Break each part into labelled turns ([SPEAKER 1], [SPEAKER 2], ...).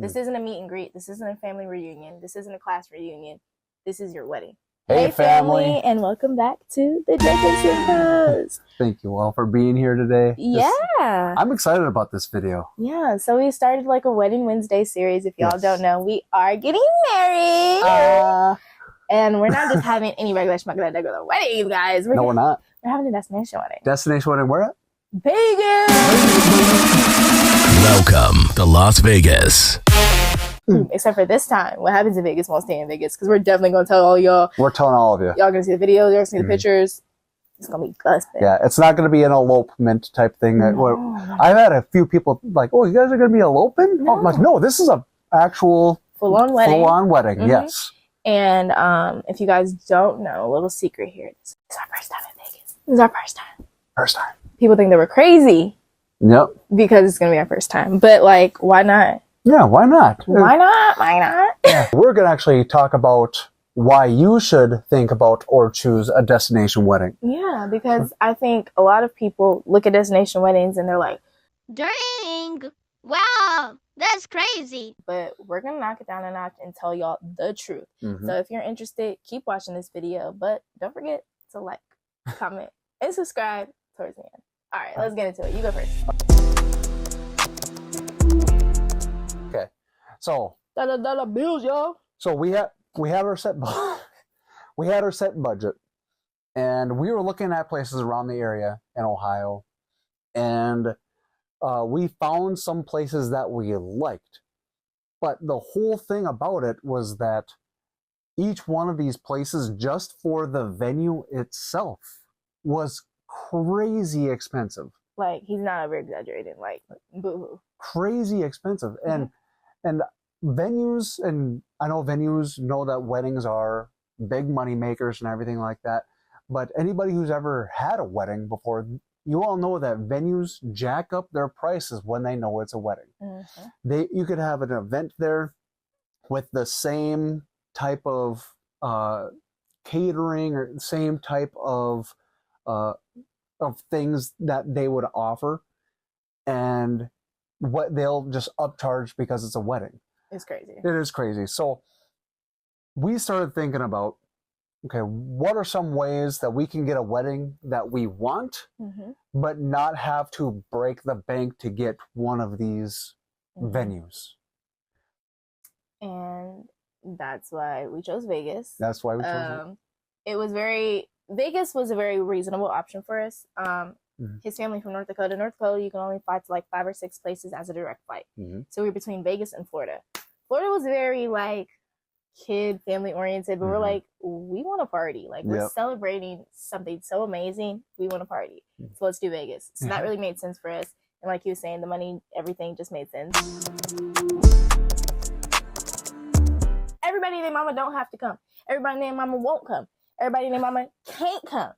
[SPEAKER 1] This isn't a meet and greet. This isn't a family reunion. This isn't a class reunion. This is your wedding.
[SPEAKER 2] Hey family,
[SPEAKER 1] and welcome back to the Jacobson Post.
[SPEAKER 2] Thank you all for being here today.
[SPEAKER 1] Yeah.
[SPEAKER 2] I'm excited about this video.
[SPEAKER 1] Yeah, so we started like a Wedding Wednesday series. If y'all don't know, we are getting married. And we're not just having any regular schmuggler weddings, guys.
[SPEAKER 2] We're not.
[SPEAKER 1] We're having a destination wedding.
[SPEAKER 2] Destination wedding where at?
[SPEAKER 1] Vegas!
[SPEAKER 3] Welcome to Las Vegas.
[SPEAKER 1] Except for this time, what happens in Vegas won't stay in Vegas, because we're definitely going to tell all y'all.
[SPEAKER 2] We're telling all of you.
[SPEAKER 1] Y'all going to see the videos, y'all going to see the pictures. It's going to be gusping.
[SPEAKER 2] Yeah, it's not going to be an elopement type thing.
[SPEAKER 1] No.
[SPEAKER 2] I've had a few people like, oh, you guys are going to be eloping?
[SPEAKER 1] No.
[SPEAKER 2] Oh, like, no, this is a actual
[SPEAKER 1] full-on wedding.
[SPEAKER 2] Yes.
[SPEAKER 1] And if you guys don't know, a little secret here. This is our first time in Vegas. This is our first time.
[SPEAKER 2] First time.
[SPEAKER 1] People think that we're crazy.
[SPEAKER 2] Yep.
[SPEAKER 1] Because it's going to be our first time. But, like, why not?
[SPEAKER 2] Yeah, why not?
[SPEAKER 1] Why not? Why not?
[SPEAKER 2] Yeah. We're going to actually talk about why you should think about or choose a destination wedding.
[SPEAKER 1] Yeah, because I think a lot of people look at destination weddings and they're like,
[SPEAKER 4] dang, wow, that's crazy.
[SPEAKER 1] But we're going to knock it down a notch and tell y'all the truth. So if you're interested, keep watching this video. But don't forget to like, comment, and subscribe towards the end. All right, let's get into it. You go first.
[SPEAKER 2] Okay. So
[SPEAKER 1] Dollar bills, y'all.
[SPEAKER 2] So we had our set we had our set budget, and we were looking at places around the area in Ohio, and we found some places that we liked. But the whole thing about it was that each one of these places, just for the venue itself, was crazy expensive.
[SPEAKER 1] Like, he's not over exaggerating. Like, boo-hoo.
[SPEAKER 2] Crazy expensive. And venues, and I know venues know that weddings are big money makers and everything like that, but anybody who's ever had a wedding before, you all know that venues jack up their prices when they know it's a wedding. You could have an event there with the same type of catering or same type of things that they would offer, and what they'll just upcharge because it's a wedding.
[SPEAKER 1] It's crazy.
[SPEAKER 2] It is crazy. So we started thinking about, okay, what are some ways that we can get a wedding that we want, but not have to break the bank to get one of these venues?
[SPEAKER 1] And that's why we chose Vegas.
[SPEAKER 2] That's why we chose
[SPEAKER 1] Vegas was a very reasonable option for us. His family from North Dakota. North Dakota, you can only fly to like 5 or 6 places as a direct flight. So we were between Vegas and Florida. Florida was very like kid family oriented, but we're like, we want to party. Like, we're celebrating something so amazing. We want to party. So let's do Vegas. So that really made sense for us. And like you were saying, the money, everything just made sense. Everybody and their mama don't have to come. Everybody and their mama won't come. Everybody and their mama can't come.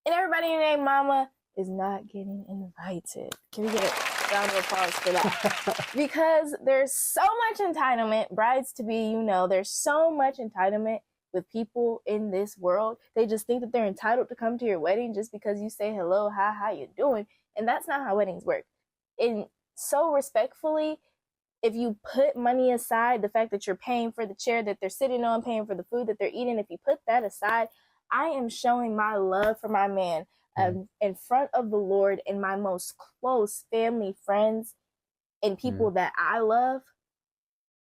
[SPEAKER 1] And everybody and their mama is not getting invited. Can we get a round of applause for that? Because there's so much entitlement, brides to be, there's so much entitlement with people in this world. They just think that they're entitled to come to your wedding just because you say hello, hi, how you doing? And that's not how weddings work. And so respectfully, if you put money aside, the fact that you're paying for the chair that they're sitting on, paying for the food that they're eating, if you put that aside, I am showing my love for my man in front of the Lord and my most close family, friends, and people that I love.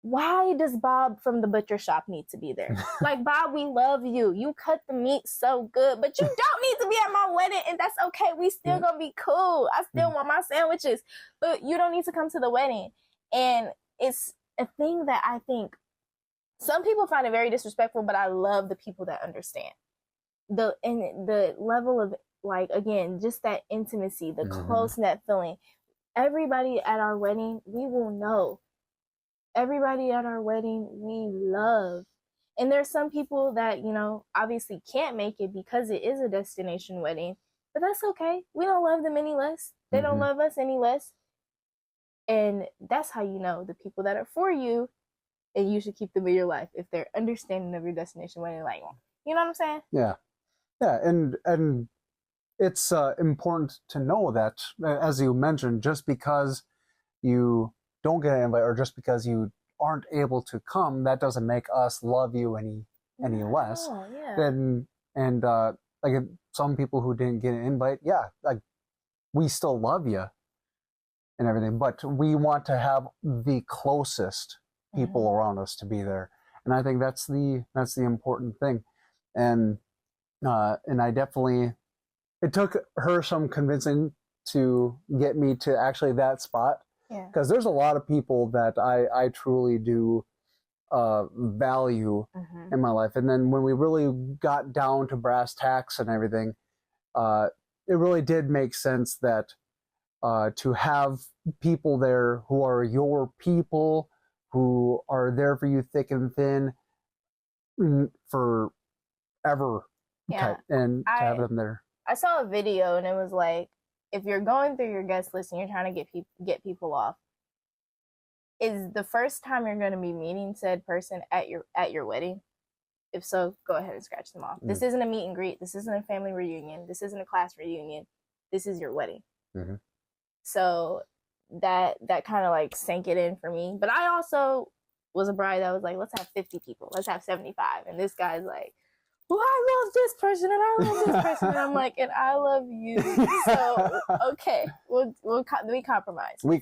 [SPEAKER 1] Why does Bob from the butcher shop need to be there? Like, Bob, we love you. You cut the meat so good, but you don't need to be at my wedding, and that's okay. We still gonna be cool. I still want my sandwiches, but you don't need to come to the wedding. And it's a thing that I think some people find it very disrespectful, but I love the people that understand. The level of, like, again, just that intimacy, the close-knit feeling. Everybody at our wedding, we will know. Everybody at our wedding, we love. And there's some people that, obviously can't make it because it is a destination wedding. But that's okay. We don't love them any less. They don't love us any less. And that's how you know the people that are for you, and you should keep them in your life if they're understanding of your destination wedding. Like, you know what I'm saying?
[SPEAKER 2] Yeah. Yeah, and it's important to know that, as you mentioned, just because you don't get an invite, or just because you aren't able to come, that doesn't make us love you any less.
[SPEAKER 1] Oh, yeah.
[SPEAKER 2] Then like if some people who didn't get an invite, yeah, like we still love you and everything, but we want to have the closest people around us to be there, and I think that's the important thing. And I definitely, it took her some convincing to get me to actually that spot, because there's a lot of people that I truly do value in my life. And then when we really got down to brass tacks and everything, it really did make sense that to have people there who are your people, who are there for you thick and thin forever, and to have them there.
[SPEAKER 1] I saw a video and it was like, if you're going through your guest list and you're trying to get people off, is the first time you're going to be meeting said person at your wedding? If so, go ahead and scratch them off. This isn't a meet and greet. This isn't a family reunion. This isn't a class reunion. This is your wedding. So that kind of like sank it in for me. But I also was a bride that was like, let's have 50 people. Let's have 75. And this guy's like, well, I love this person and I love this person. And I'm like, and I love you. So, okay, we compromise.
[SPEAKER 2] We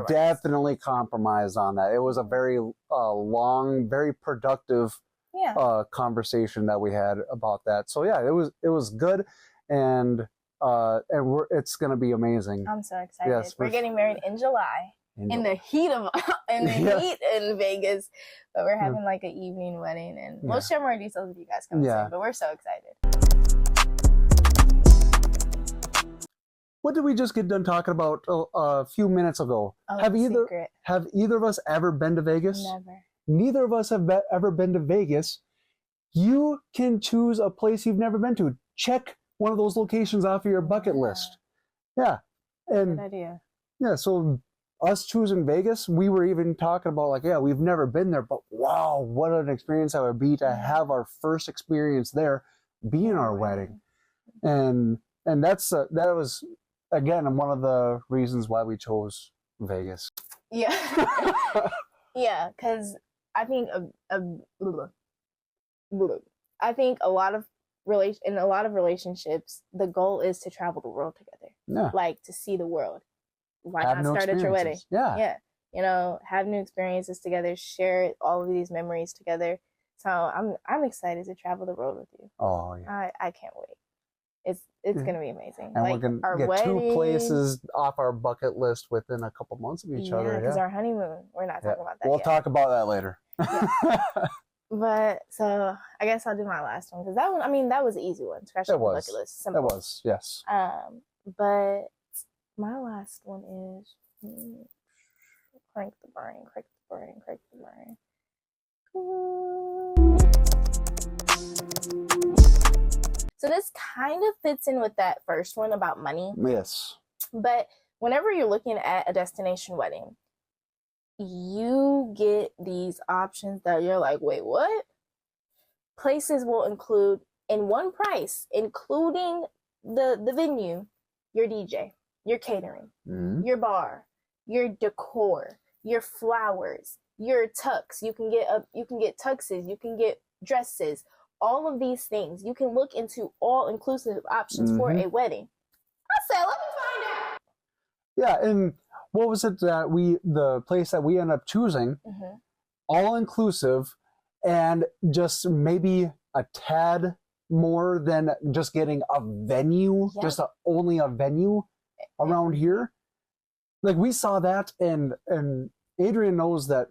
[SPEAKER 2] definitely compromised on that. It was a very long, very productive conversation that we had about that. So yeah, it was good, and it's going to be amazing.
[SPEAKER 1] I'm so excited.
[SPEAKER 2] Yes,
[SPEAKER 1] we're getting married in July. In the heat in Vegas, but we're having like an evening wedding, and we'll share more details with you guys coming soon. But we're so excited.
[SPEAKER 2] What did we just get done talking about a few minutes ago?
[SPEAKER 1] Oh,
[SPEAKER 2] have either of us ever been to Vegas?
[SPEAKER 1] Never.
[SPEAKER 2] Neither of us have ever been to Vegas. You can choose a place you've never been to. Check one of those locations off of your bucket list. Yeah, and
[SPEAKER 1] good idea.
[SPEAKER 2] Yeah, so us choosing Vegas, we were even talking about like, yeah, we've never been there, but wow, what an experience that would be to have our first experience there being our wedding. And that was, again, one of the reasons why we chose Vegas.
[SPEAKER 1] Yeah. Yeah, because I think a lot of relationships, the goal is to travel the world together. Like to see the world. Why not start at your wedding? Yeah. You know, have new experiences together, share all of these memories together. So I'm excited to travel the road with you.
[SPEAKER 2] Oh yeah.
[SPEAKER 1] I can't wait. It's gonna be amazing.
[SPEAKER 2] And
[SPEAKER 1] like,
[SPEAKER 2] we're gonna get
[SPEAKER 1] wedding,
[SPEAKER 2] 2 places off our bucket list within a couple months of each other. Yeah,
[SPEAKER 1] because our honeymoon. We're not talking about that.
[SPEAKER 2] We'll talk about that later.
[SPEAKER 1] But so I guess I'll do my last one, because that one, I mean, that was an easy one. Scratch the bucket list. Simple.
[SPEAKER 2] It was, yes.
[SPEAKER 1] But my last one is crank the brain. So this kind of fits in with that first one about money.
[SPEAKER 2] Yes.
[SPEAKER 1] But whenever you're looking at a destination wedding, you get these options that you're like, wait, what? Places will include in one price, including the venue, your DJ, your catering, your bar, your decor, your flowers, your tux. You can get tuxes, you can get dresses, all of these things. You can look into all-inclusive options for a wedding. I said, let me find out.
[SPEAKER 2] Yeah, and what was it that the place that we ended up choosing, all-inclusive, and just maybe a tad more than just getting a venue, just only a venue around here. Like we saw that, and Adrian knows that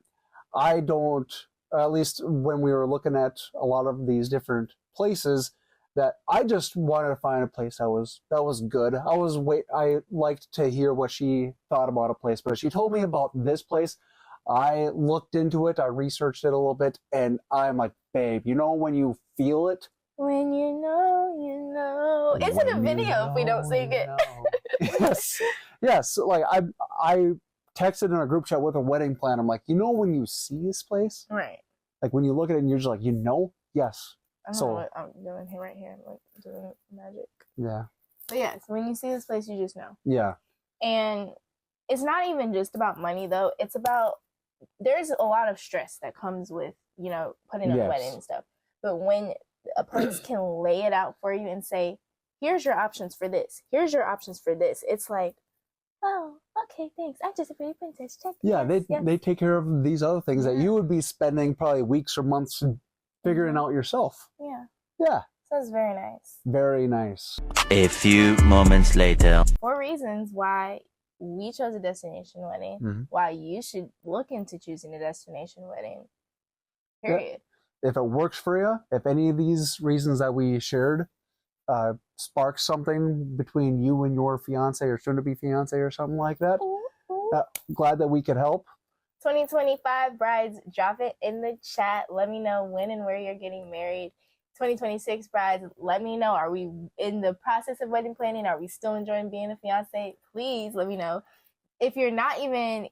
[SPEAKER 2] I don't, at least when we were looking at a lot of these different places, that I just wanted to find a place that was good. I liked to hear what she thought about a place, but she told me about this place. I looked into it, I researched it a little bit, and I'm like, babe, you know when you feel it?
[SPEAKER 1] When you know, you know. It's in a video if we don't sing it. Yes. Like
[SPEAKER 2] I texted in a group chat with a wedding plan. I'm like, you know when you see this place?
[SPEAKER 1] Right.
[SPEAKER 2] Like when you look at it and you're just like, you know? Yes.
[SPEAKER 1] I don't know what I'm doing here right here. I'm like doing magic.
[SPEAKER 2] Yeah.
[SPEAKER 1] But yeah, so when you see this place, you just know.
[SPEAKER 2] Yeah.
[SPEAKER 1] And it's not even just about money though. It's about there's a lot of stress that comes with, you know, putting on a
[SPEAKER 2] Yes.
[SPEAKER 1] wedding and stuff. But when a place can lay it out for you and say, here's your options for this, here's your options for this, it's like, oh, okay, thanks. I'm just a pretty princess. Check.
[SPEAKER 2] Yeah,
[SPEAKER 1] yes,
[SPEAKER 2] they take care of these other things that
[SPEAKER 1] Yeah.
[SPEAKER 2] you would be spending probably weeks or months figuring out yourself.
[SPEAKER 1] Yeah.
[SPEAKER 2] Yeah,
[SPEAKER 1] So it's very nice.
[SPEAKER 2] very nice.
[SPEAKER 3] A few moments later.
[SPEAKER 1] 4 reasons why we chose a destination wedding,
[SPEAKER 2] Mhm.
[SPEAKER 1] why you should look into choosing a destination wedding. Period.
[SPEAKER 2] If it works for you, if any of these reasons that we shared sparks something between you and your fiance or soon-to-be fiance or something like that,
[SPEAKER 1] Ooh, ooh.
[SPEAKER 2] glad that we could help.
[SPEAKER 1] 2025 brides, drop it in the chat. Let me know when and where you're getting married. 2026 brides, let me know. Are we in the process of wedding planning? Are we still enjoying being a fiance? Please let me know. If you're not even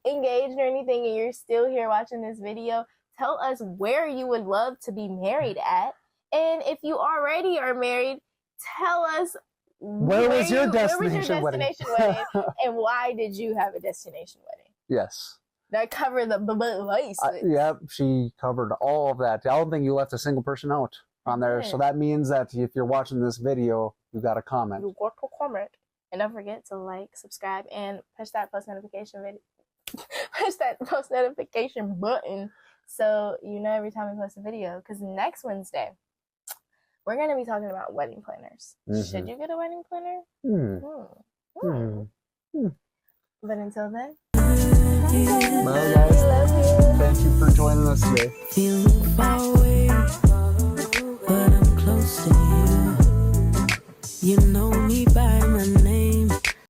[SPEAKER 1] engaged or anything and you're still here watching this video, tell us where you would love to be married at. And if you already are married, tell us
[SPEAKER 2] Where was your destination wedding?
[SPEAKER 1] wedding and why did you have a destination wedding?
[SPEAKER 2] Yes.
[SPEAKER 1] That cover the base.
[SPEAKER 2] Yep, she covered all of that. I don't think you left a single person out on there. So that means that if you're watching this video, you got a comment.
[SPEAKER 1] You got to comment. And don't forget to like, subscribe, and push that post notification button so you know every time we post a video. Because next Wednesday, we're going to be talking about wedding planners.
[SPEAKER 2] Mhm.
[SPEAKER 1] Should you get a wedding planner? But until then,
[SPEAKER 2] Well, guys,
[SPEAKER 1] love you.
[SPEAKER 2] thank you for joining us today.
[SPEAKER 5] Feeling far away, but I'm close to you. You know